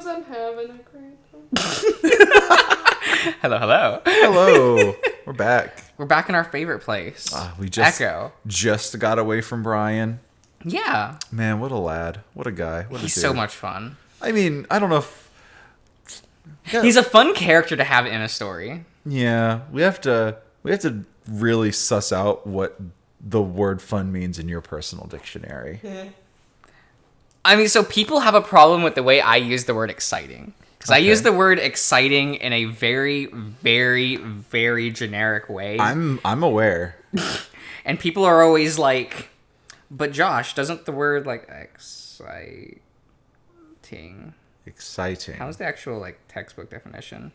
I'm having a great Hello. Hello. We're back. We're back in our favorite place. We Echo. just got away from Brian. Yeah. Man, what a lad. What a guy. He's so much fun. I mean, I don't know if... Yeah. He's a fun character to have in a story. Yeah, we have to really suss out what the word fun means in your personal dictionary. I mean, so people have a problem with the way I use the word exciting. Because I use the word exciting in a very, very, very generic way. I'm aware. And people are always like, but Josh, doesn't the word like exciting? How's the actual like textbook definition?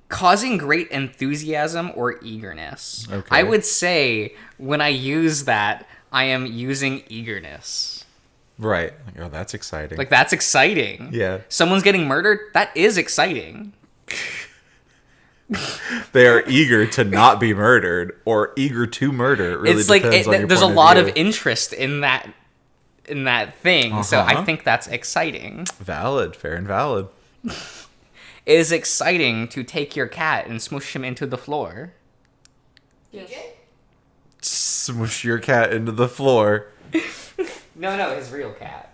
Causing great enthusiasm or eagerness. Okay. I would say when I use that, I am using eagerness. Right. Like, oh, that's exciting. Like, that's exciting. Yeah. Someone's getting murdered? That is exciting. They are eager to not be murdered or eager to murder. It really It's like depends on your there's a point lot view. of interest in that thing. So I think that's exciting. Valid. Fair and valid. It is exciting to take your cat and smoosh him into the floor. Yes. Smush your cat into the floor. No, his real cat.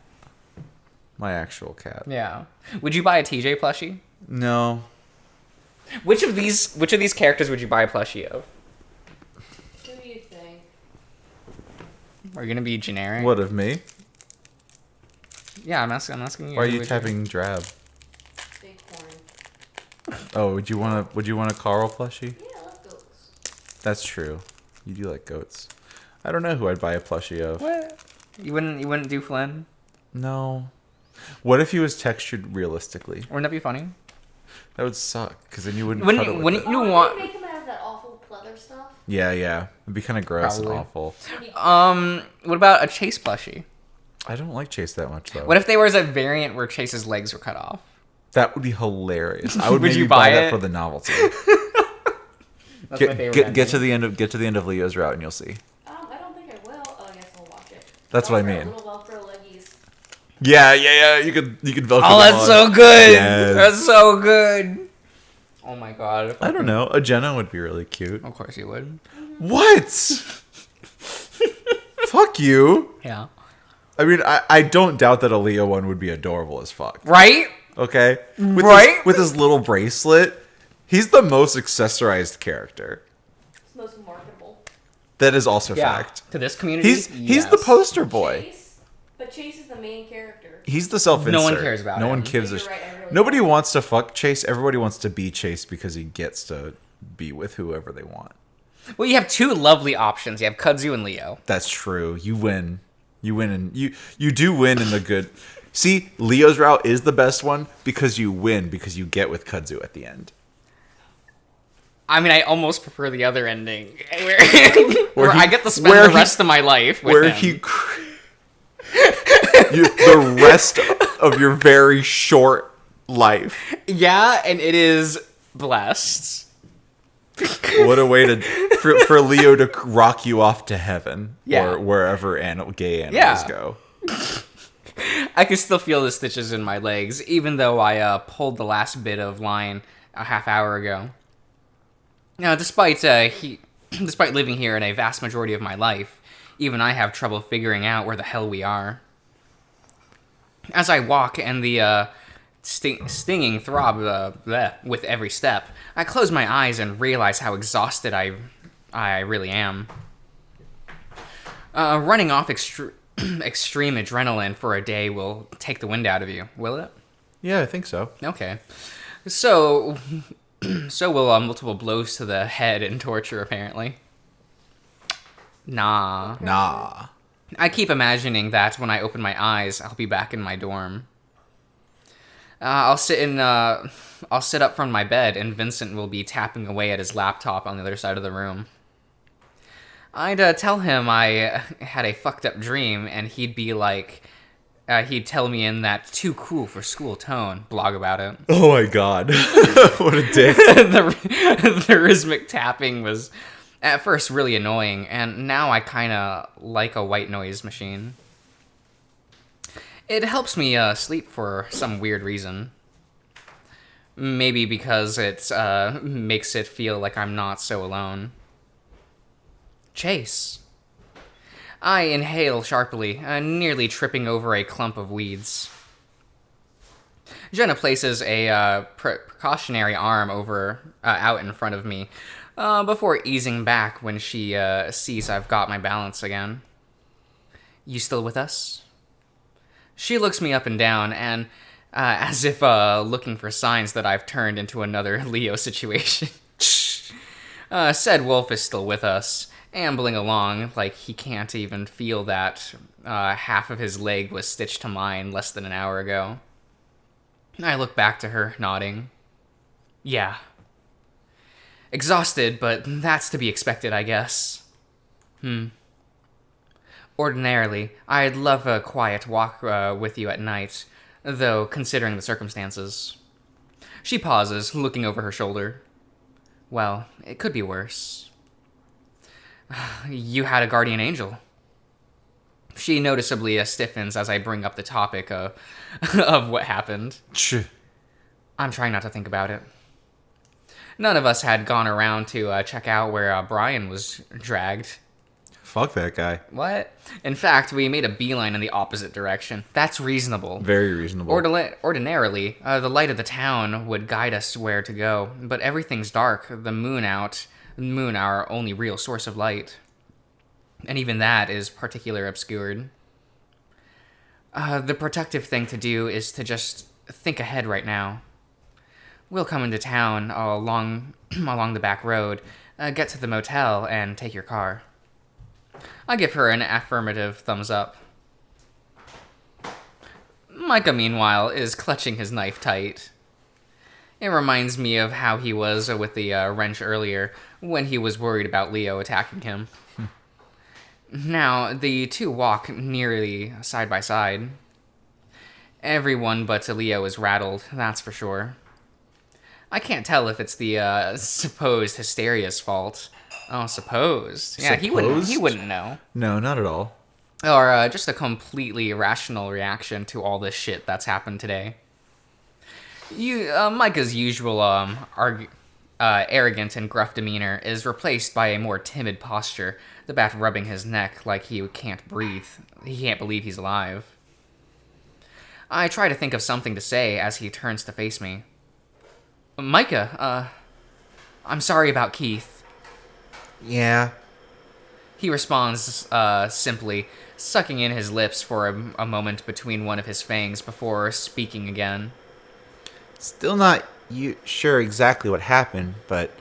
My actual cat. Yeah. Would you buy a TJ plushie? No. Which of these characters would you buy a plushie of? Who do you think? Are you gonna be generic? What, of me? Yeah, I'm asking you. Why are you Would tapping drab? Big horn. Oh, would you want a Carl plushie? Yeah, I love goats. That's true. You do like goats. I don't know who I'd buy a plushie of. What? You wouldn't do Flynn? No. What if he was textured realistically? Wouldn't that be funny? That would suck, because then you wouldn't Wouldn't cuddle you- with wouldn't it. you Did want- they make him out of that awful pleather stuff? Yeah. It'd be kind of gross Probably. and awful. What about a Chase plushie? I don't like Chase that much, though. What if there was a variant where Chase's legs were cut off? That would be hilarious. I would Would maybe you buy buy that it? for the novelty. That's my favorite. Get ending. to the end of Leo's route and you'll see. I don't think I will. Oh, I guess I'll watch it. That's what I Velcro, mean. Little Velcro leggies. Yeah. You could Velcro Oh, them that's on. so good. Yes. That's so good. Oh my god. I don't know. A Jenna would be really cute. Of course you would. What? Fuck you. Yeah. I mean, I don't doubt that a Leo one would be adorable as fuck. Right? Okay? Right? With his little bracelet. He's the most accessorized character. It's most marketable. That is also Yeah. fact. To this community, He's yes. the poster boy. Chase? But Chase is the main character. He's the self-insert. No one cares about No him. one gives a You're right, I really Nobody don't. wants to fuck Chase. Everybody wants to be Chase because he gets to be with whoever they want. Well, you have two lovely options. You have Kudzu and Leo. That's true. You win. And you do win in the good. See, Leo's route is the best one because you win because you get with Kudzu at the end. I mean, I almost prefer the other ending, where I get to spend where the he- rest of my life with Where him. the rest of your very short life. Yeah, and it is blessed. What a way for Leo to rock you off to heaven, Yeah. or wherever gay animals go. I can still feel the stitches in my legs, even though I pulled the last bit of line a half hour ago. Now, despite living here in a vast majority of my life, even I have trouble figuring out where the hell we are. As I walk and the stinging throb with every step, I close my eyes and realize how exhausted I really am. Running off extreme adrenaline for a day will take the wind out of you, will it? Yeah, I think so. Okay. So will multiple blows to the head and torture, apparently. Nah. I keep imagining that when I open my eyes, I'll be back in my dorm. I'll sit up from my bed, and Vincent will be tapping away at his laptop on the other side of the room. I'd tell him I had a fucked up dream, and he'd be like, he'd tell me in that too cool for school tone, blog about it. Oh my god. What a dick. the rhythmic tapping was at first really annoying, and now I kind of like a white noise machine. It helps me sleep for some weird reason. Maybe because it makes it feel like I'm not so alone. Chase. I inhale sharply, nearly tripping over a clump of weeds. Jenna places a precautionary arm out in front of me, before easing back when she sees I've got my balance again. You still with us? She looks me up and down, and as if looking for signs that I've turned into another Leo situation. Said wolf is still with us, ambling along like he can't even feel that half of his leg was stitched to mine less than an hour ago. I look back to her, nodding. Yeah. Exhausted, but that's to be expected, I guess. Ordinarily, I'd love a quiet walk with you at night, though considering the circumstances. She pauses, looking over her shoulder. Well, it could be worse. You had a guardian angel. She noticeably stiffens as I bring up the topic of what happened. I'm trying not to think about it. None of us had gone around to check out where Brian was dragged. Fuck that guy. What? In fact, we made a beeline in the opposite direction. That's reasonable. Very reasonable. Ordinarily, the light of the town would guide us where to go, but everything's dark. The moon, our only real source of light. And even that is particularly obscured. The protective thing to do is to just think ahead right now. We'll come into town along the back road, get to the motel, and take your car. I give her an affirmative thumbs up. Micah, meanwhile, is clutching his knife tight. It reminds me of how he was with the wrench earlier, when he was worried about Leo attacking him. Now, the two walk nearly side by side. Everyone but Leo is rattled, that's for sure. I can't tell if it's the supposed hysteria's fault. Oh, supposed. Yeah, Supposed? he wouldn't know. No, not at all. Or just a completely irrational reaction to all this shit that's happened today. Micah's usual arrogant and gruff demeanor is replaced by a more timid posture, the bat rubbing his neck like he can't breathe. He can't believe he's alive. I try to think of something to say as he turns to face me. Micah, I'm sorry about Keith. Yeah. He responds simply, sucking in his lips for a moment between one of his fangs before speaking again. Still not sure exactly what happened, but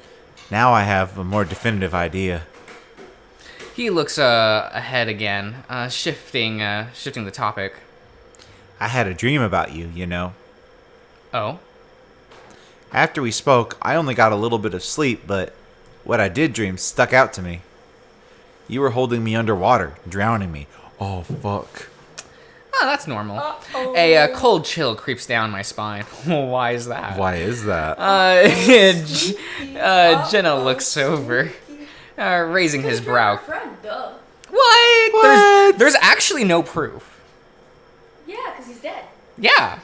now I have a more definitive idea. He looks ahead again, shifting the topic. I had a dream about you, you know. Oh? After we spoke, I only got a little bit of sleep, but what I did dream stuck out to me. You were holding me underwater, drowning me. Oh, fuck. Oh, that's normal. Uh-oh. A cold chill creeps down my spine. Why is that? Why is that? Jenna looks over, raising his brow. Friend, duh. What? There's actually no proof. Yeah, because he's dead. Yeah.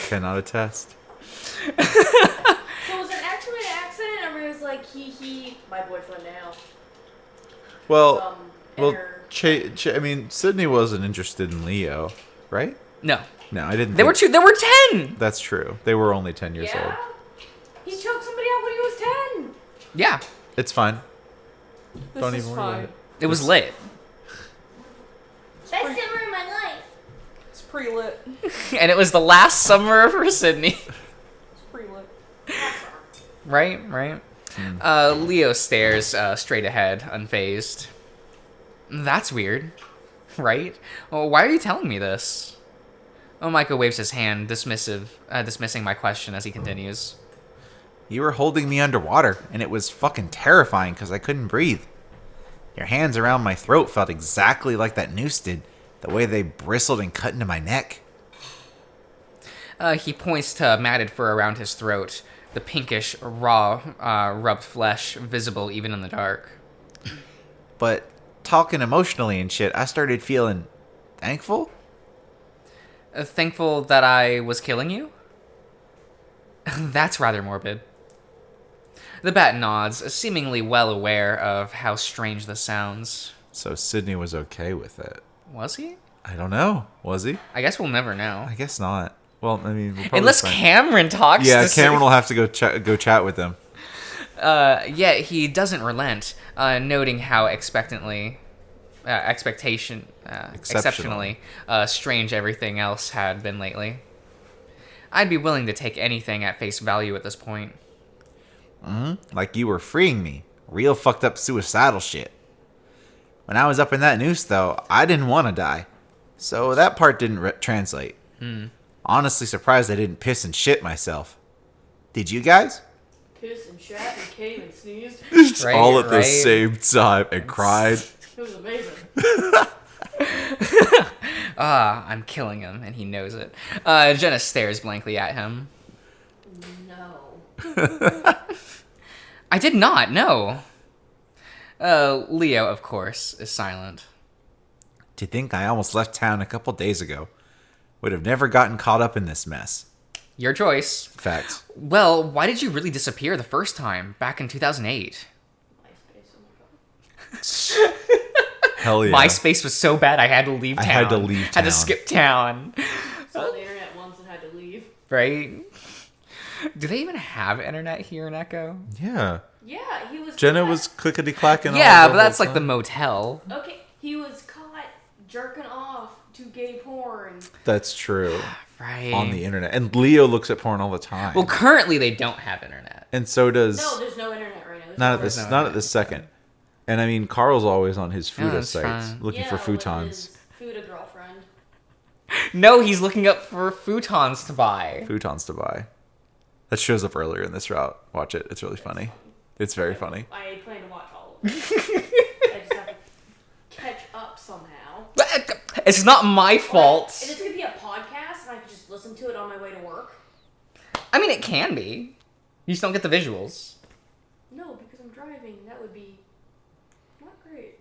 Cannot attest. So was it actually an accident, or it was like he my boyfriend now? Well, Inner- I mean, Sydney wasn't interested in Leo, right? No. No, I didn't. They were 10. That's true. They were only 10 years old. Yeah. He choked somebody out when he was 10. Yeah. It's fine. This Don't is even worry about fine. it. It was lit. Best summer of my life. It's pre-lit. And it was the last summer for Sydney. It's pre-lit. Right? Leo stares straight ahead, unfazed. That's weird. Right? Well, why are you telling me this? Oh, Micah waves his hand, dismissing my question as he continues. You were holding me underwater, and it was fucking terrifying because I couldn't breathe. Your hands around my throat felt exactly like that noose did, the way they bristled and cut into my neck. He points to matted fur around his throat, the pinkish, raw, rubbed flesh visible even in the dark. But talking emotionally and shit, I started feeling thankful. Thankful that I was killing you? That's rather morbid. The bat nods, seemingly well aware of how strange this sounds. So Sydney was okay with it. Was he? I don't know. Was he? I guess we'll never know. I guess not. Well, I mean, we'll probably Unless Cameron talks Yeah, to Cameron will have to go chat with him. Yet he doesn't relent, noting how exceptionally strange everything else had been lately. I'd be willing to take anything at face value at this point. Like you were freeing me. Real fucked up suicidal shit. When I was up in that noose, though, I didn't want to die. So that part didn't translate. Honestly surprised I didn't piss and shit myself. Did you guys? Pissed and shat and came and sneezed. Right, All at the right. same time and cried. It was amazing. I'm killing him, and he knows it. Jenna stares blankly at him. No. I did not, no. Leo, of course, is silent. To think I almost left town a couple days ago. Would have never gotten caught up in this mess. Your choice. Facts. Well, why did you really disappear the first time, back in 2008? MySpace, oh my god. Hell yeah. MySpace was so bad I had to leave town. I had to leave Had town. to skip town. Saw the internet once and had to leave. Right? Do they even have internet here in Echo? Yeah. Yeah, he was. Jenna caught- was clickety-clacking. Yeah, all but the that's whole like the time. motel. Okay, he was caught jerking off to gay porn. That's true. Right. On the internet. And Leo looks at porn all the time. Well, currently they don't have internet. And so does... No, there's no internet right now. There's Not no at this. no Not at this second. And I mean, Carl's always on his Fuda that's sites fine. looking for with futons. his Fuda girlfriend. No, he's looking up for futons to buy. Futons to buy. That shows up earlier in this route. Watch it. It's really funny. It's very funny. I plan to watch all of it. I just have to catch up somehow. It's not my And fault. it's gonna be a podcast, and I can just listen to it on my way to work. I mean, it can be. You just don't get the visuals. No, because I'm driving. That would be not great.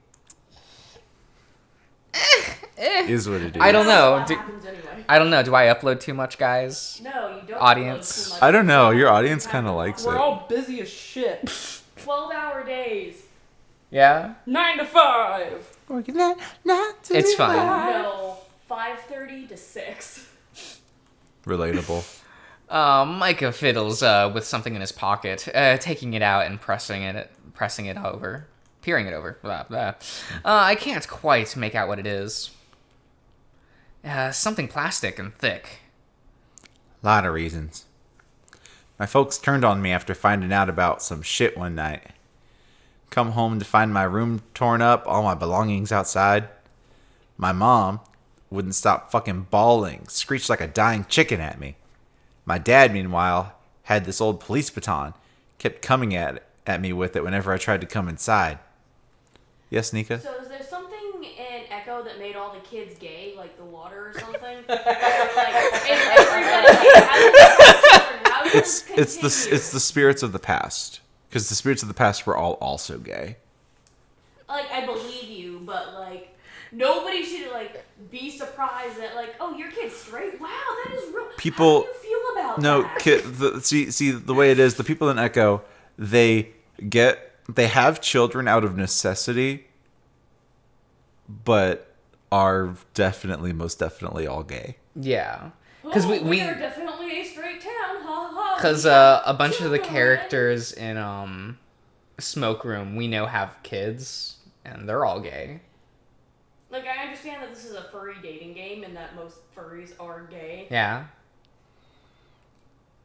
Is what it is. I don't know. What Do- happens anyway? I don't know. Do I upload too much, guys? No, you don't. Audience. upload too much. I don't know. Your audience kind of likes We're it. all busy as shit. 12-hour days. Yeah? 9 to 5. It's fine. No, 5:30 to 6. Relatable. Micah fiddles with something in his pocket, taking it out and pressing it over. Peering it over. Blah, blah. I can't quite make out what it is. Something plastic and thick. Lot of reasons. My folks turned on me after finding out about some shit one night. Come home to find my room torn up, all my belongings outside. My mom wouldn't stop fucking bawling, screeched like a dying chicken at me. My dad, meanwhile, had this old police baton, kept coming at me with it whenever I tried to come inside. Yes, Nika? So is there something in Echo that made all the kids gay, like the water or something? Like, is everybody gay? How does It's continue? the spirits of the past. Because the spirits of the past were all also gay. Like, I believe you, but like nobody should like be surprised that like, oh, your kid's straight. Wow, that is real. People- How do you feel about No, that? see the way it is. The people in Echo, they have children out of necessity, but are most definitely all gay. Yeah. Oh, Because we we are definitely a straight town. Ha ha. Because We got a bunch of the children. characters in Smoke Room we know have kids, and they're all gay. Like, I understand that this is a furry dating game and that most furries are gay. Yeah.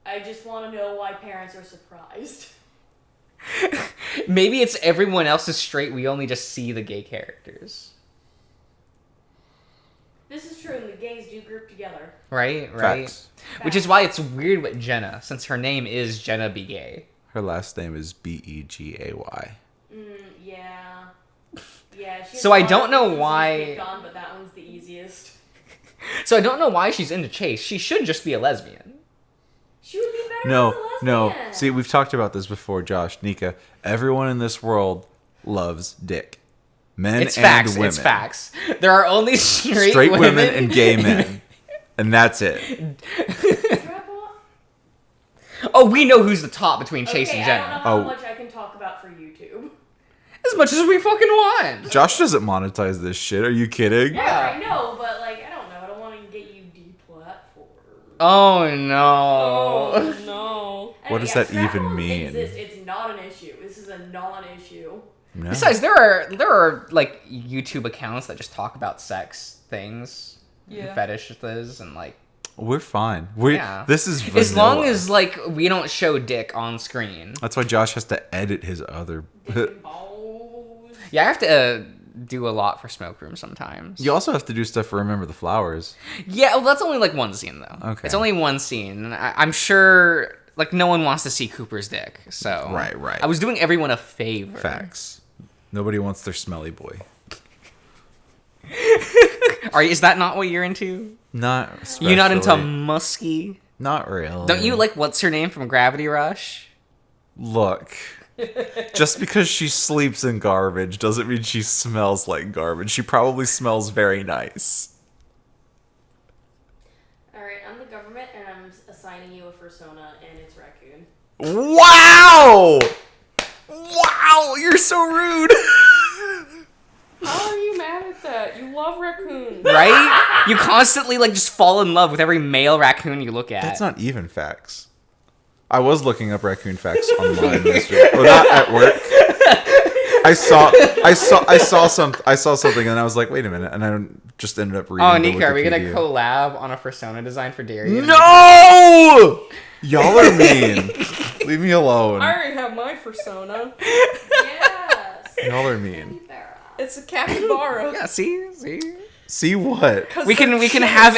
I just want to know why parents are surprised. Maybe it's everyone else is straight. We only just see the gay characters. This is true, and the gays do group together. Right. Facts. Which is why it's weird with Jenna, since her name is Jenna Be Gay. Her last name is Begay. Yeah. Yeah. She has So I a lot don't of know reasons to why- pick on, but that one's the easiest. So I don't know why she's into Chase. She should just be a lesbian. She would be better No, as a no. lesbian. See, we've talked about this before, Josh, Nika. Everyone in this world loves dick. Men It's and facts. women. It's facts. There are only straight Straight women and gay men. And that's it. Oh, we know who's the top between Chase and I Jenna. don't know how Oh. much I can talk about for YouTube. As much as we fucking want. Josh doesn't monetize this shit. Are you kidding? Yeah, I know, but like, I don't know. I don't want to get you deplatformed. Oh no. Oh no. What does that strap even ons mean? Exist. It's not an issue. This is a non-issue. No. Besides, there are like YouTube accounts that just talk about sex things, Yeah. fetishes, and like. We're fine. Yeah. This is vanilla. As long as like we don't show dick on screen. That's why Josh has to edit his other. Dick and balls. Yeah, I have to do a lot for Smoke Room sometimes. You also have to do stuff for Remember the Flowers. Yeah, well, that's only like one scene though. Okay. It's only one scene. And I'm sure like no one wants to see Cooper's dick. So Right. I was doing everyone a favor. Facts. Nobody wants their smelly boy. Is that not what you're into? Not especially. You're not into musky? Not really. Don't you like what's her name from Gravity Rush? Look. Just because she sleeps in garbage doesn't mean she smells like garbage. She probably smells very nice. Alright, I'm the government and I'm assigning you a persona and it's raccoon. Wow! Wow, you're so rude. How are you mad at that? You love raccoons. Right? You constantly like just fall in love with every male raccoon you look at. That's not even facts. I was looking up raccoon facts online yesterday. Well, not at work. I saw something and I was like, wait a minute, and I just ended up reading. Oh, the Nika, are we gonna Wikipedia. collab on a persona design for Darian? No! Y'all are mean. Leave me alone. I already have my persona. Yes! Y'all are mean. Capybara. It's a capybara. Yeah, see. See what? 'Cause We can they're have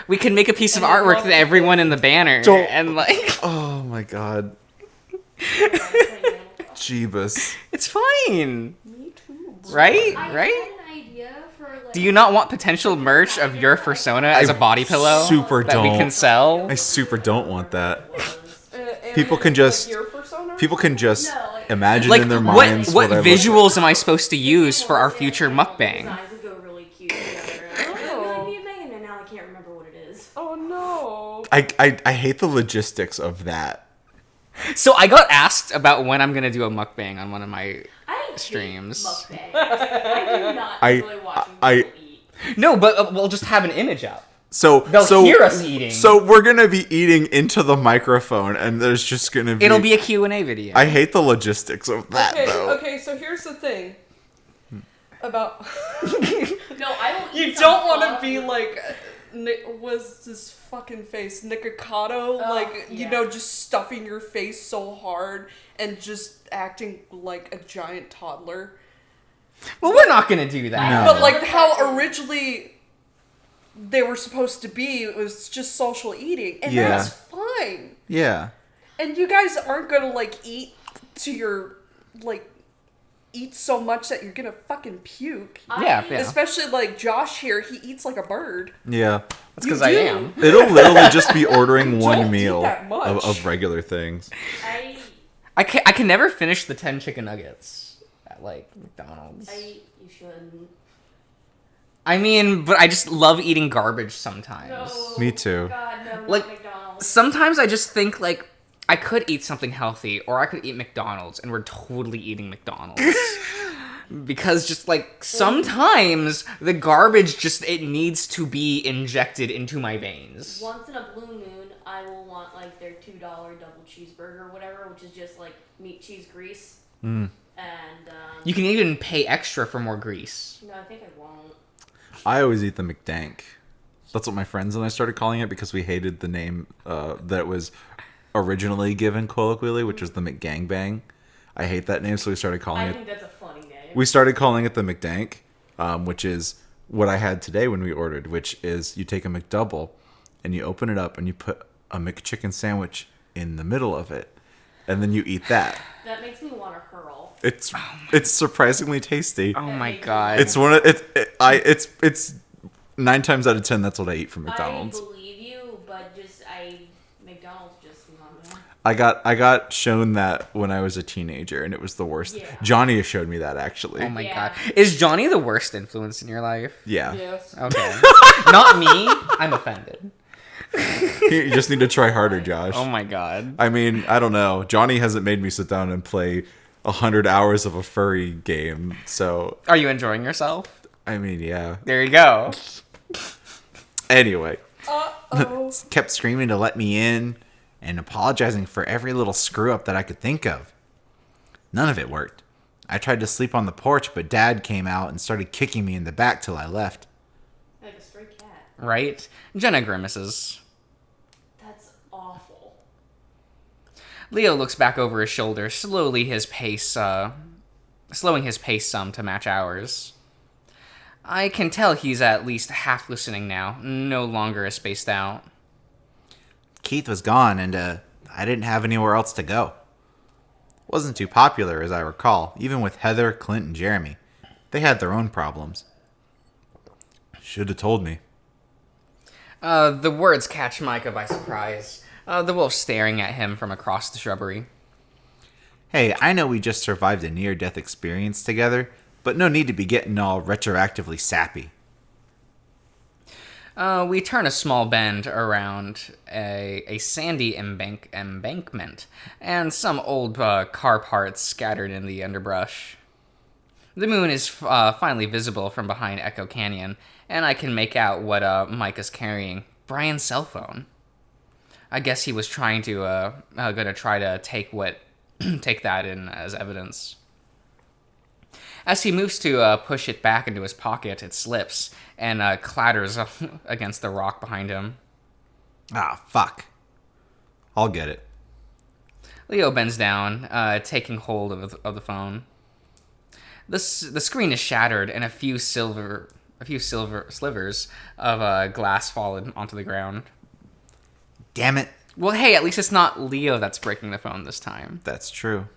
we can make a piece of And I artwork love to everyone in the banner Don't- and like Oh my god. Jeebus. it's fine, Me too. right? I Right? had an idea for like. Do you not want potential merch of your persona as a body pillow super that we don't. can sell? I super don't want that. And People can just- like your persona? People can just No, like- imagine Like in their what minds what I visuals am I supposed to use for our future mukbang? Designs would go really cute together. I don't know, it'd really be amazing, and now I can't remember what it is. Oh no. I hate the logistics of that. So I got asked about when I'm gonna do a mukbang on one of my I hate Streams. mukbangs. I do not I- enjoy watching I- people eat. no, but we'll just have an image up. So They'll hear us eating. So we're gonna be eating into the microphone, and there's just gonna be. It'll be a Q&A video. I hate the logistics of that Okay, though. okay, so here's the thing. About No, I will you eat don't some want to pho. be like was this fucking face Nikocado, like you yeah. know, just stuffing your face so hard and just acting like a giant toddler. Well, we're not gonna do that. No. But like how originally they were supposed to be, it was just social eating, and Yeah. that's fine. Yeah. And you guys aren't gonna like eat to your like eat so much that you're gonna fucking puke. Yeah. Especially like Josh here, he eats like a bird. Yeah. That's You because I do. am. It'll literally just be ordering Don't one eat meal that much. of regular things. I can never finish the 10 chicken nuggets at like McDonald's. You shouldn't. I mean, but I just love eating garbage sometimes. No. Me too. God, no, not Like, McDonald's. Sometimes I just think like I could eat something healthy or I could eat McDonald's and we're totally eating McDonald's. Because just like sometimes the garbage just it needs to be injected into my veins. Once in a blue moon, I will want like their $2 double cheeseburger or whatever, which is just like meat, cheese, grease. Mm. And You can even pay extra for more grease. no, I think I won't. I always eat the McDank. That's what my friends and I started calling it because we hated the name that was originally given colloquially, which was the McGangbang. I hate that name, so we started calling I it. think that's a funny name. We started calling it the McDank, which is what I had today when we ordered, which is you take a McDouble and you open it up and you put a McChicken sandwich in the middle of it, and then you eat that. That makes me want to hurl. It's surprisingly tasty. Oh my god. It's one of it's 9 times out of 10 that's what I eat from McDonald's. I believe you, but McDonald's just not. I got shown that when I was a teenager, and it was the worst. Yeah. Johnny showed me that actually. Oh my Yeah. god. Is Johnny the worst influence in your life? Yeah. Yes. Okay. Not me. I'm offended. You just need to try harder, Josh. Oh my god. I mean, I don't know. Johnny hasn't made me sit down and play 100 hours of a furry game, so Are you enjoying yourself? I mean, yeah. There you go. Anyway, Uh-oh. kept screaming to let me in and apologizing for every little screw up that I could think of. None of it worked. I tried to sleep on the porch, but Dad came out and started kicking me in the back till I left. Like a stray cat. Right? Jenna grimaces. That's awful. Leo looks back over his shoulder, slowing his pace some to match ours. I can tell he's at least half listening now, no longer as spaced out. Keith was gone, and I didn't have anywhere else to go. Wasn't too popular, as I recall, even with Heather, Clint, and Jeremy. They had their own problems. Should have told me. The words catch Micah by surprise, the wolf staring at him from across the shrubbery. Hey, I know we just survived a near-death experience together, but no need to be getting all retroactively sappy. We turn a small bend around a sandy embankment and some old car parts scattered in the underbrush. The moon is finally visible from behind Echo Canyon, and I can make out what Mike is carrying. Brian's cell phone. I guess he was trying to gonna try to take that in as evidence. As he moves to push it back into his pocket, it slips and clatters against the rock behind him. Ah, fuck. I'll get it. Leo bends down, taking hold of the phone. The screen is shattered, and a few silver slivers of glass fall onto the ground. Damn it. Well, hey, at least it's not Leo that's breaking the phone this time. That's true.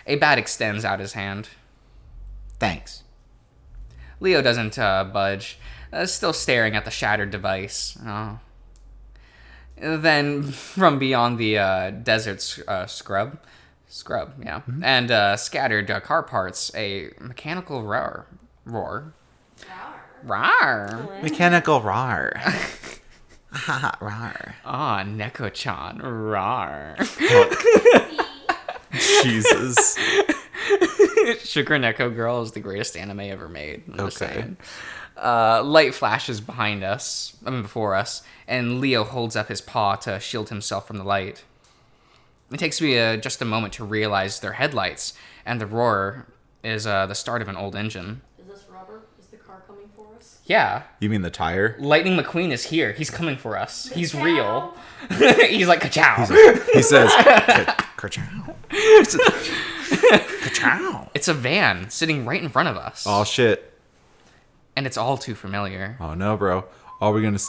A bat extends out his hand. Thanks. Leo doesn't budge, still staring at the shattered device. Oh. Then, from beyond the desert scrub, yeah, and scattered car parts, a mechanical roar. Rawr. Rawr. Mechanical rar. Rar. Ah, Neko-chan. Rawr. Jesus. Sugar Neko Girl is the greatest anime ever made. I'm just Okay. saying. Light flashes before us, and Leo holds up his paw to shield himself from the light. It takes me just a moment to realize they're headlights, and the roar is the start of an old engine. Is this rubber? Is the car coming for us? Yeah, You mean the tire? Lightning McQueen is here. He's coming for us. He's Ka-chow. real. He's like, ka-chow. He says, ka-chow. Ka-chow. It's a van sitting right in front of us. Oh, shit. And it's all too familiar. Oh, no, bro. Are we gonna...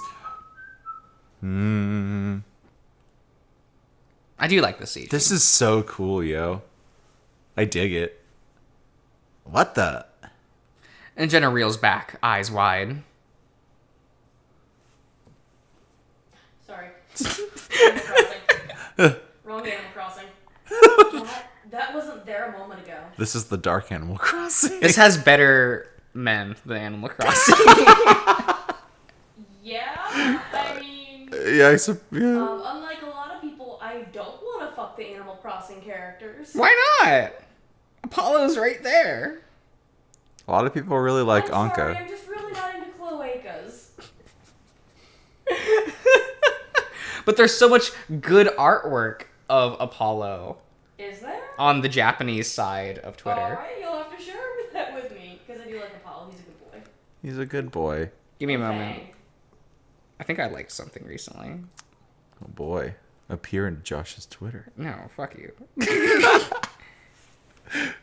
I do like the CG. This is so cool, yo. I dig it. What the... And Jenna reels back, eyes wide. Sorry. Animal Crossing. Wrong Animal Crossing. That wasn't there a moment ago. This is the Dark Animal Crossing. This has better men than Animal Crossing. Yeah, I mean, Yeah, unlike a lot of people, I don't want to fuck the Animal Crossing characters. Why not? Apollo's right there. A lot of people really like I'm Anka. sorry, I'm just really not into cloacas. But there's so much good artwork of Apollo Is there? on the Japanese side of Twitter. Alright, you'll have to share that with me, because I do like Apollo. He's a good boy. He's a good boy. Give me a moment. Fang. I think I liked something recently. Oh boy. Appear in Josh's Twitter. No, fuck you.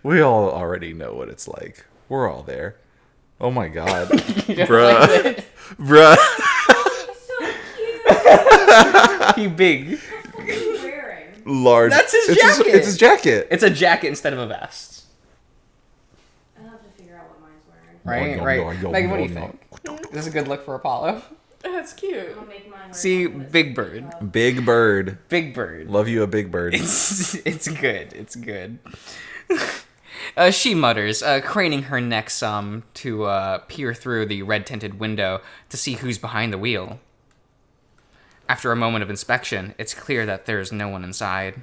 We all already know what it's like. We're all there. Oh my god. Yeah, Bruh. like Bruh. Oh, he's so cute. he big. What are you wearing? Large. That's his It's jacket. It's his jacket. It's a jacket instead of a vest. I'll have to figure out what mine's wearing. Right. Megan, what do you think? Is this a good look for Apollo? That's cute. I'm gonna make mine wear See, something that's Big Bird. Big bird. Big Bird. Love you a big bird. It's good. It's good. She mutters, craning her neck some to peer through the red-tinted window to see who's behind the wheel. After a moment of inspection, it's clear that there's no one inside.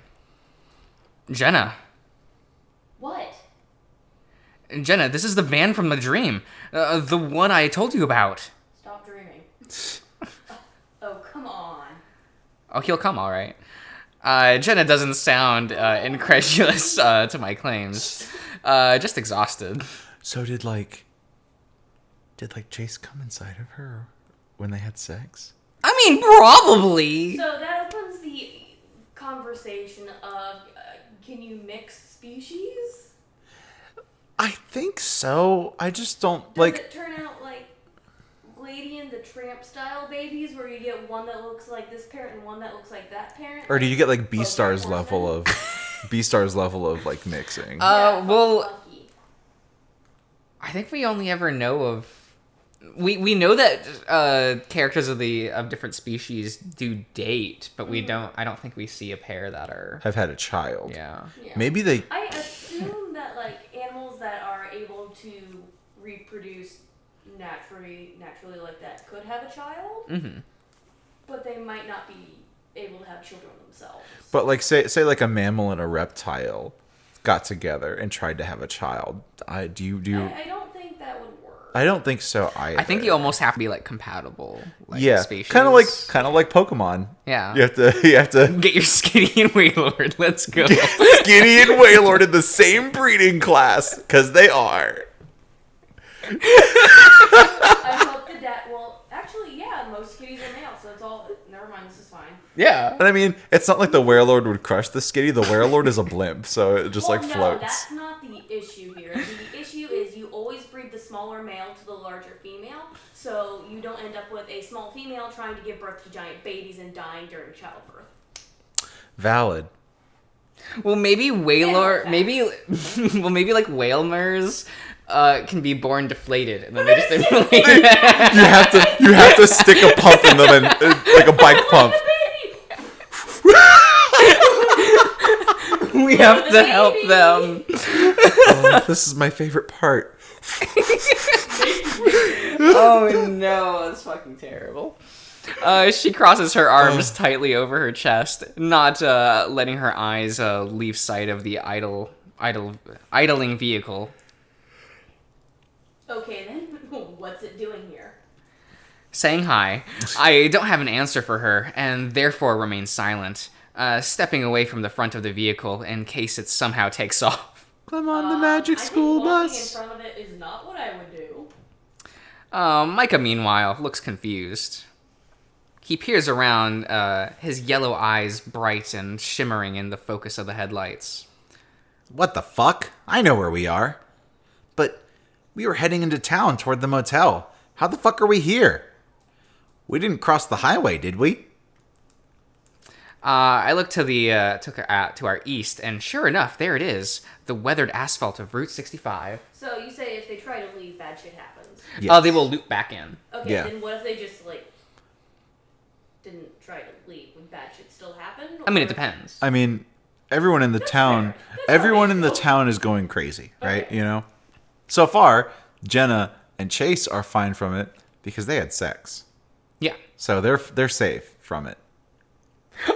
Jenna. What? Jenna, this is the van from the dream. The one I told you about. Stop dreaming. Oh, come on. Oh, he'll come, all right. Jenna doesn't sound incredulous to my claims. Just exhausted. So did Chase come inside of her when they had sex? I mean, probably. So that opens the conversation of, can you mix species? I think so. I just don't Does it turn out like Lady and the Tramp style babies, where you get one that looks like this parent and one that looks like that parent? Or do you get like B-Star's level of like mixing? Well, Lucky. I think we only ever know of. We know that characters of different species do date, but we don't. I don't think we see a pair that are. Have had a child. Yeah. Yeah. Maybe they. I assume that like animals that are able to reproduce naturally like that could have a child, Mm-hmm. but they might not be able to have children themselves. But like say like a mammal and a reptile got together and tried to have a child. I don't think that would work. I don't think so either. I think you almost have to be like compatible. Like, yeah, species. kind of like Pokemon. Yeah. You have to Get your Skinny and Wailord. Let's go. Skinny and Wailord in the same breeding class because they are. I hope the dad. Well, actually, yeah, most kitties are male, so it's all. Never mind, this is fine. Yeah. And I mean, it's not like the Wailord would crush the Skitty. The Wailord is a blimp, so it just Well, like no, floats. that's not the issue here. The issue is you always breed the smaller male to the larger female, so you don't end up with a small female trying to give birth to giant babies and dying during childbirth. Valid. Well, maybe Wailord. Yeah, Maybe like Wailmers can be born deflated, and then they just inflate. You have to stick a pump in them and like a bike pump. We have to help them. Oh, this is my favorite part. Oh no, that's fucking terrible. She crosses her arms tightly over her chest, not letting her eyes leave sight of the idling vehicle. Okay, then, what's it doing here? Saying hi, I don't have an answer for her, and therefore remain silent, stepping away from the front of the vehicle in case it somehow takes off. I'm on the magic school I think bus. walking in front of it is not what I would do. Micah, meanwhile, looks confused. He peers around, his yellow eyes bright and shimmering in the focus of the headlights. What the fuck? I know where we are. But we were heading into town toward the motel. How the fuck are we here? We didn't cross the highway, did we? I look to our east, and sure enough, there it is, the weathered asphalt of Route 65. So you say if they try to leave, bad shit happens. Yes. They will loop back in. Okay, Yeah. then what if they just, like, didn't try to leave? Would bad shit still happen? I mean, it Or- depends. I mean, everyone in the town, fair. That's everyone in the alright. town is going crazy, right? Okay. You know. So far, Jenna and Chase are fine from it because they had sex, Yeah. so they're safe from it.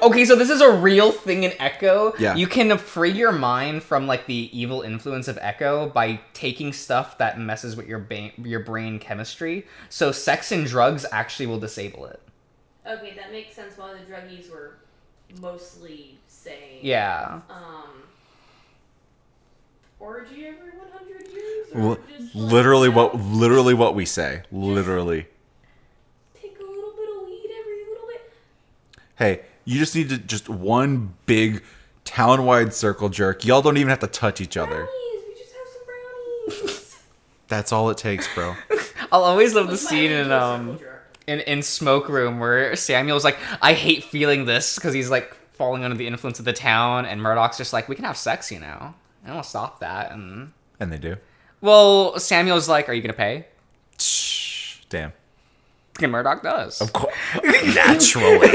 Okay, so this is a real thing in Echo. Yeah. You can free your mind from like the evil influence of Echo by taking stuff that messes with your brain chemistry. So sex and drugs actually will disable it. Okay, that makes sense why the druggies were mostly saying... Yeah. Orgy every 100 years? Or L- just, like, literally what we say. Literally. Take a little bit of weed every little bit? Hey, you just need to just one big town-wide circle jerk. Y'all don't even have to touch each other. Brownies! We just have some brownies! That's all it takes, bro. I'll always love the What's my scene in circle jerk? in Smoke Room where Samuel's like, I hate feeling this because he's like falling under the influence of the town, and Murdoch's just like, we can have sex, you know. I don't stop that. And And they do. well, Samuel's like, are you gonna pay? Shh. Damn. And Murdoch does. Of course. Naturally.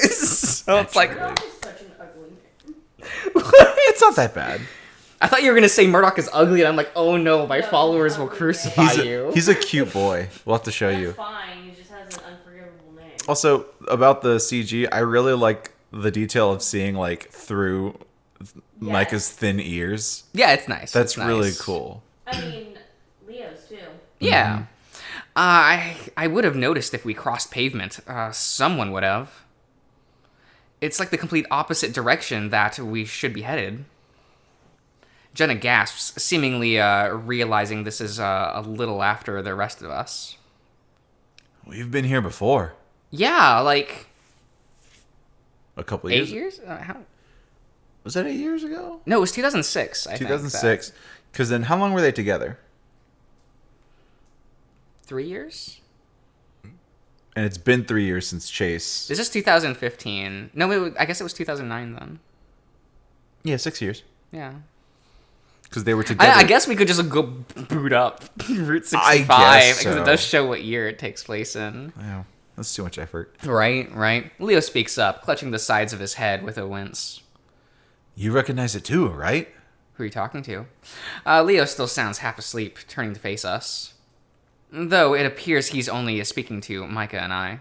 So it's like, Murdoch is such an ugly man. It's not that bad. I thought you were gonna say Murdoch is ugly, and I'm like, oh no, my No, followers will ugly crucify He's you. a cute boy. We'll have to show That's you. fine, he just has an unforgivable name. Also, about the CG, I really like the detail of seeing like through Micah's thin ears. Yeah, it's nice. That's It's nice. really cool. I mean, Leo's too. Yeah. I would have noticed if we crossed pavement. Someone would have. It's like the complete opposite direction that we should be headed. Jenna gasps, seemingly realizing this is a little after the rest of us. We've been here before. Yeah, like A couple 8 years. years? How? Was that 8 years ago? No, it was 2006. I think. 2006. Because then, how long were they together? 3 years? And it's been 3 years since Chase. This is 2015. No, I guess it was 2009 then. Yeah, 6 years. Yeah. Because they were together. I guess we could just go boot up Route 65 I guess because so. it does show what year it takes place in. Yeah, that's too much effort. Right. Leo speaks up, clutching the sides of his head with a wince. You recognize it too, right? Who are you talking to? Leo still sounds half asleep, turning to face us. Though it appears he's only speaking to Micah and I.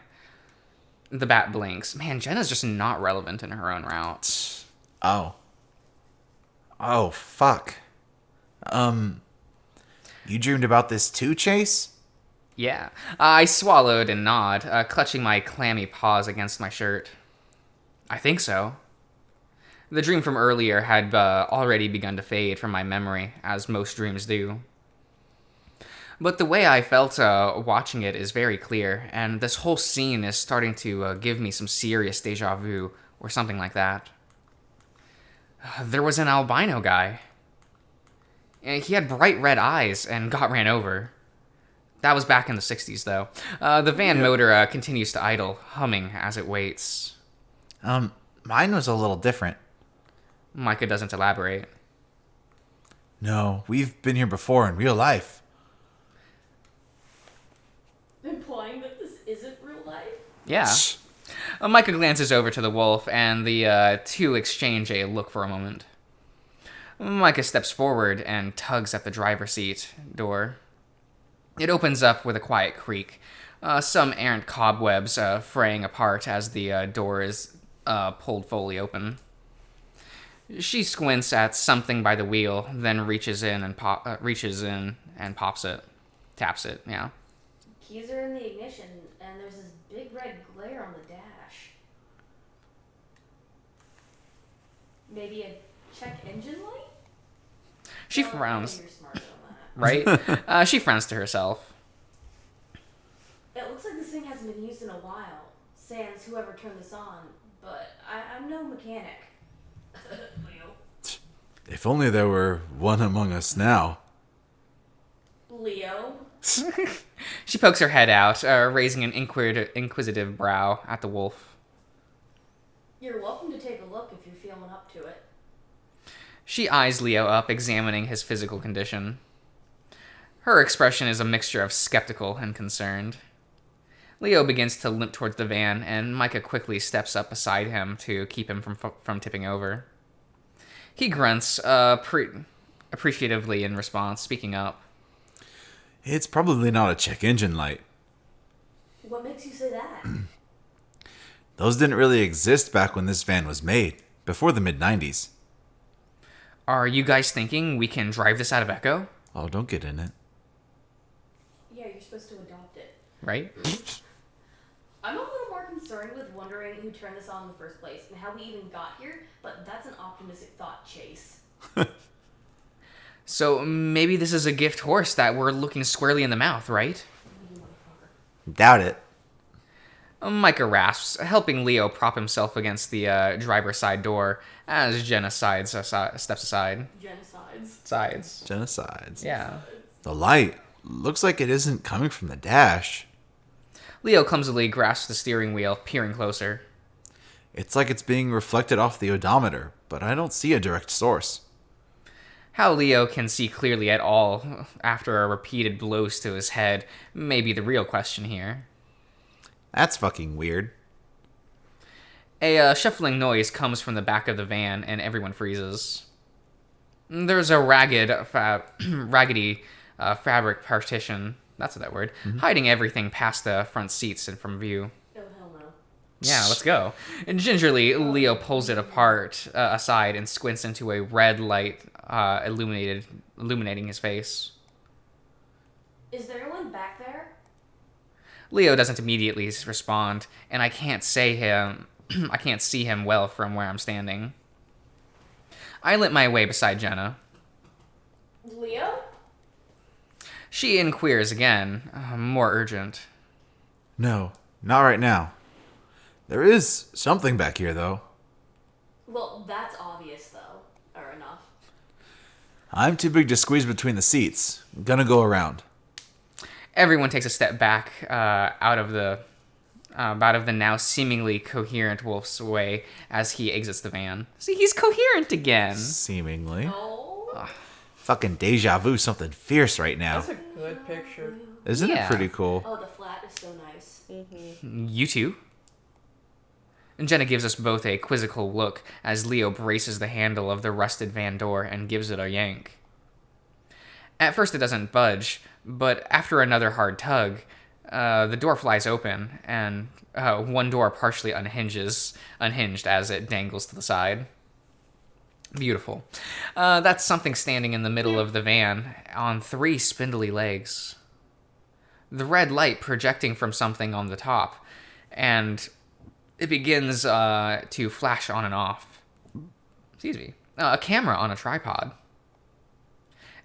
The bat blinks. Man, Jenna's just not relevant in her own route. Oh. Oh, fuck. You dreamed about this too, Chase? Yeah. I swallowed and nod, clutching my clammy paws against my shirt. I think so. The dream from earlier had already begun to fade from my memory, as most dreams do. But the way I felt watching it is very clear, and this whole scene is starting to give me some serious deja vu, or something like that. There was an albino guy. He had bright red eyes and got ran over. That was back in the 60s, though. The van motor continues to idle, humming as it waits. Mine was a little different. Micah doesn't elaborate. No, we've been here before in real life. Implying that this isn't real life? Yeah. Micah glances over to the wolf, and the two exchange a look for a moment. Micah steps forward and tugs at the driver's seat door. It opens up with a quiet creak, some errant cobwebs fraying apart as the door is pulled fully open. She squints at something by the wheel, then reaches in and pops it, taps it. Yeah. Keys are in the ignition, and there's this big red glare on the dash. Maybe a check engine light? She Well, frowns. You're smarter than that. Right? She frowns to herself. It looks like this thing hasn't been used in a while, sans whoever turned this on, but I'm no mechanic. Leo. If only there were one among us now. Leo? She pokes her head out, raising an inquisitive brow at the wolf. You're welcome to take a look if you're feeling up to it. She eyes Leo up, examining his physical condition. Her expression is a mixture of skeptical and concerned. Leo begins to limp towards the van, and Micah quickly steps up beside him to keep him from tipping over. He grunts appreciatively in response, speaking up. It's probably not a check engine light. What makes you say that? Those didn't really exist back when this van was made, before the mid-90s. Are you guys thinking we can drive this out of Echo? Oh, don't get in it. Yeah, you're supposed to adopt it. Right? I'm a little more concerned with wondering who turned this on in the first place and how we even got here, but that's an optimistic thought, Chase. So maybe this is a gift horse that we're looking squarely in the mouth, right? Doubt it. Micah rasps, helping Leo prop himself against the driver's side door as Jenna steps aside. Genocides. Sides. Genocides. Yeah. The light looks like it isn't coming from the dash. Leo clumsily grasps the steering wheel, peering closer. It's like it's being reflected off the odometer, but I don't see a direct source. How Leo can see clearly at all after repeated blows to his head may be the real question here. That's fucking weird. A shuffling noise comes from the back of the van, and everyone freezes. There's a raggedy fabric partition, that's that word, hiding everything past the front seats and from view. Oh, hell no. Yeah, let's go. And gingerly, Leo pulls it apart, aside, and squints into a red light illuminating his face. Is there anyone back there? Leo doesn't immediately respond, and I can't see him well from where I'm standing. I lit my way beside Jenna. Leo? She inquires again, more urgent. No, not right now. There is something back here, though. Well, that's obvious, though. Or enough. I'm too big to squeeze between the seats. I'm gonna go around. Everyone takes a step back out of the now seemingly coherent Wolf's way as he exits the van. See, he's coherent again. Seemingly. Oh. Fucking deja vu something fierce right now. That's a good picture. Isn't Yeah. it pretty cool? Oh, the flat is so nice. You too? And Jenna gives us both a quizzical look as Leo braces the handle of the rusted van door and gives it a yank. At first it doesn't budge, but after another hard tug, the door flies open, and one door partially unhinged as it dangles to the side. Beautiful. That's something standing in the middle of the van on 3 spindly legs. The red light projecting from something on the top, and it begins to flash on and off. Excuse me. A camera on a tripod.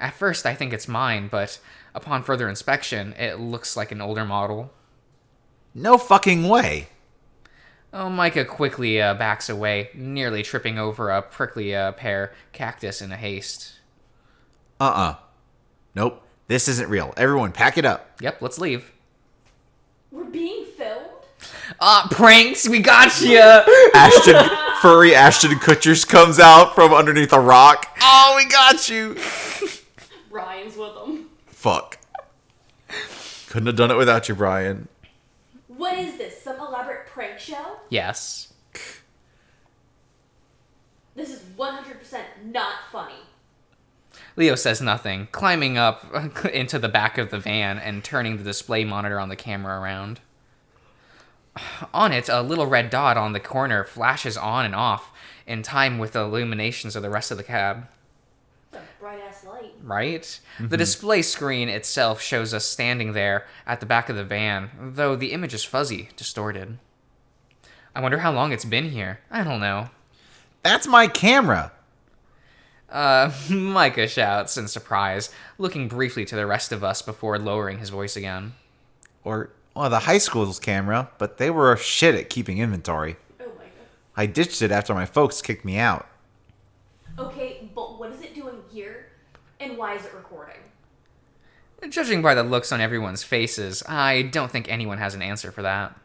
At first, I think it's mine, but upon further inspection, it looks like an older model. No fucking way. Oh, Micah quickly backs away, nearly tripping over a prickly pear cactus in a haste. Nope. This isn't real. Everyone, pack it up. Yep, let's leave. We're being filmed? Pranks, we got you! Furry Ashton Kutcher comes out from underneath a rock. Oh, we got you. Ryan's with them. Fuck. Couldn't have done it without you, Brian. What is this? Some elaborate prank show? Yes. This is 100% not funny. Leo says nothing, climbing up into the back of the van and turning the display monitor on the camera around. On it, a little red dot on the corner flashes on and off in time with the illuminations of the rest of the cab. It's a bright-ass light. Right? Mm-hmm. The display screen itself shows us standing there at the back of the van, though the image is fuzzy, distorted. I wonder how long it's been here. I don't know. That's my camera. Micah shouts in surprise, looking briefly to the rest of us before lowering his voice again. Or, well, the high school's camera, but they were shit at keeping inventory. Oh my god. I ditched it after my folks kicked me out. Okay, but what is it doing here? And why is it recording? Judging by the looks on everyone's faces, I don't think anyone has an answer for that.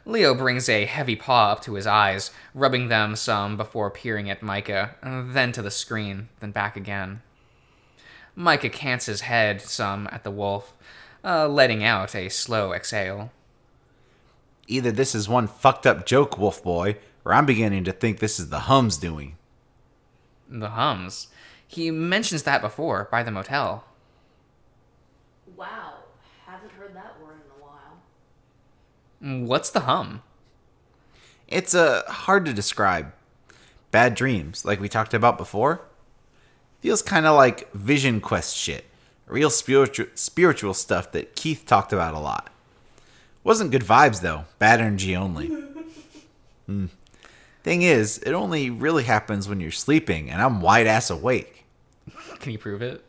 Leo brings a heavy paw up to his eyes, rubbing them some before peering at Micah, then to the screen, then back again. Micah cants his head some at the wolf, letting out a slow exhale. Either this is one fucked up joke, Wolf Boy, or I'm beginning to think this is the Hum's doing. The hums. He mentions that before, by the motel. Wow, haven't heard that word in a while. What's the hum? It's hard to describe. Bad dreams, like we talked about before. Feels kind of like Vision Quest shit. Real spiritual stuff that Keith talked about a lot. Wasn't good vibes though. Bad energy only. Thing is, it only really happens when you're sleeping and I'm wide ass awake. Can you prove it?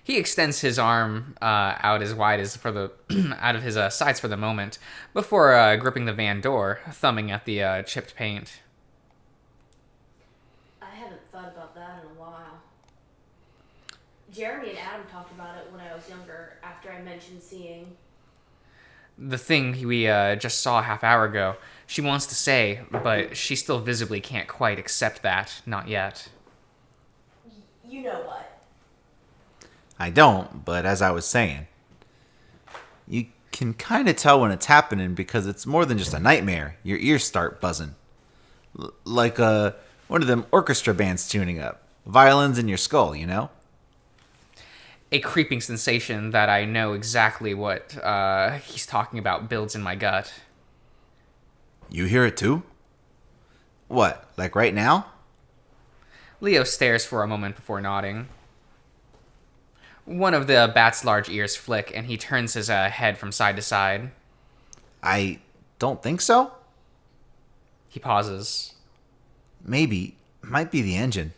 He extends his arm out as wide as for the out of his sides for the moment, before gripping the van door, thumbing at the chipped paint. I haven't thought about that in a while. Jeremy and Adam talked about it when I was younger, after I mentioned seeing... The thing we just saw a half hour ago. She wants to say, but she still visibly can't quite accept that, not yet. You know what? I don't, but as I was saying, you can kind of tell when it's happening because it's more than just a nightmare. Your ears start buzzing. Like one of them orchestra bands tuning up. Violins in your skull, you know? A creeping sensation that I know exactly what he's talking about builds in my gut. You hear it too? What, like right now? Leo stares for a moment before nodding. One of the bat's large ears flick, and he turns his head from side to side. I don't think so. He pauses. Maybe. Might be the engine.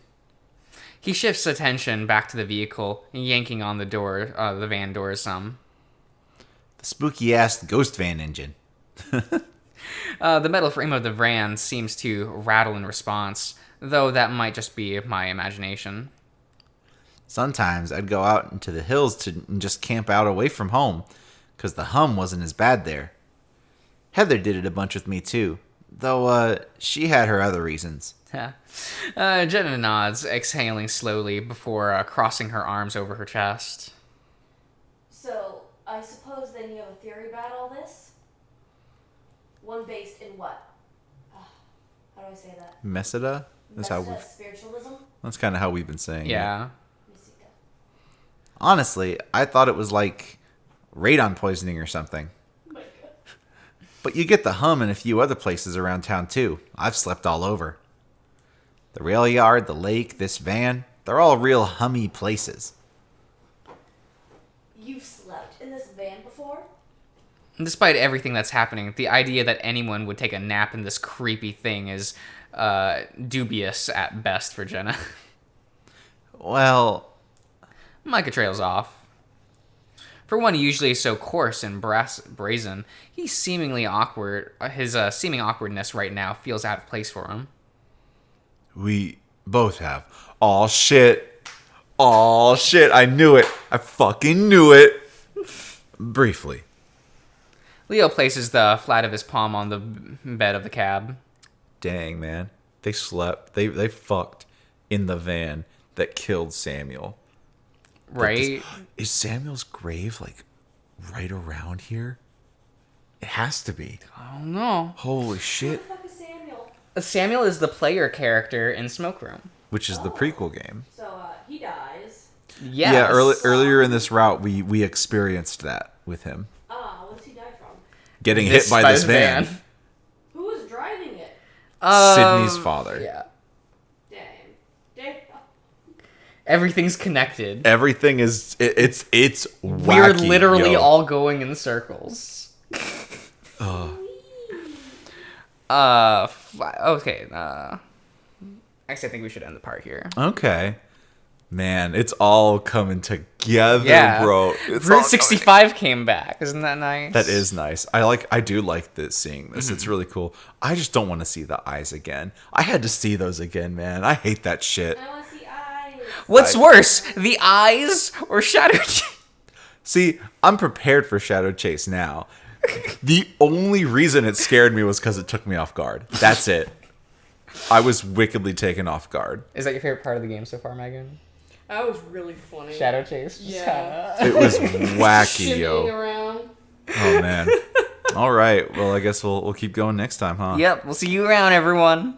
He shifts attention back to the vehicle, yanking on the door, the van door some. The spooky-ass ghost van engine. The metal frame of the van seems to rattle in response, though that might just be my imagination. Sometimes I'd go out into the hills to just camp out away from home, because the hum wasn't as bad there. Heather did it a bunch with me too, though she had her other reasons. Jenna nods, exhaling slowly before crossing her arms over her chest. So, I suppose then you have a theory about all this? One based in what? How do I say that? Mesida? Spiritualism? That's kind of how we've been saying it. Yeah. Honestly, I thought it was like radon poisoning or something. Oh my God. But you get the hum in a few other places around town too. I've slept all over. The rail yard, the lake, this van, they're all real hummy places. You've slept in this van before? Despite everything that's happening, the idea that anyone would take a nap in this creepy thing is dubious at best for Jenna. Well, Micah trails off. For one usually so coarse and brazen, he's seemingly awkward. His seeming awkwardness right now feels out of place for him. we both have. Aw, shit. Aw, shit. I knew it. I fucking knew it. Briefly. Leo places the flat of his palm on the bed of the cab. Dang, man. They slept. They fucked in the van that killed Samuel. Right? Is Samuel's grave, like, right around here? It has to be. I don't know. Holy Who shit. the fuck is Samuel? Samuel is the player character in Smoke Room. Which is the prequel game. So, he dies. Yes. Yeah, earlier in this route, we experienced that with him. What does he die from? Getting hit by this van. Who was driving it? Sydney's father. Yeah. Damn. Everything's connected. Everything is... It's wacky, We're literally yo. all going in circles. Okay. Actually, I think we should end the part here. Okay. Man, it's all coming together, Yeah. bro. It's all Route coming- 65 came back. Isn't that nice? That is nice. I do like this, seeing this. It's really cool. I just don't want to see the eyes again. I had to see those again, man. I hate that shit. I want to see eyes. What's worse, the eyes or Shadow? See, I'm prepared for Shadow Chase now. The only reason it scared me was because it took me off guard. That's it. I was wickedly taken off guard. Is that your favorite part of the game so far, Megan? That was really funny. Shadow Chase? Yeah. It was wacky, Shimmying yo. around. Oh man. All right. Well, I guess we'll keep going next time, huh? Yep, we'll see you around, everyone.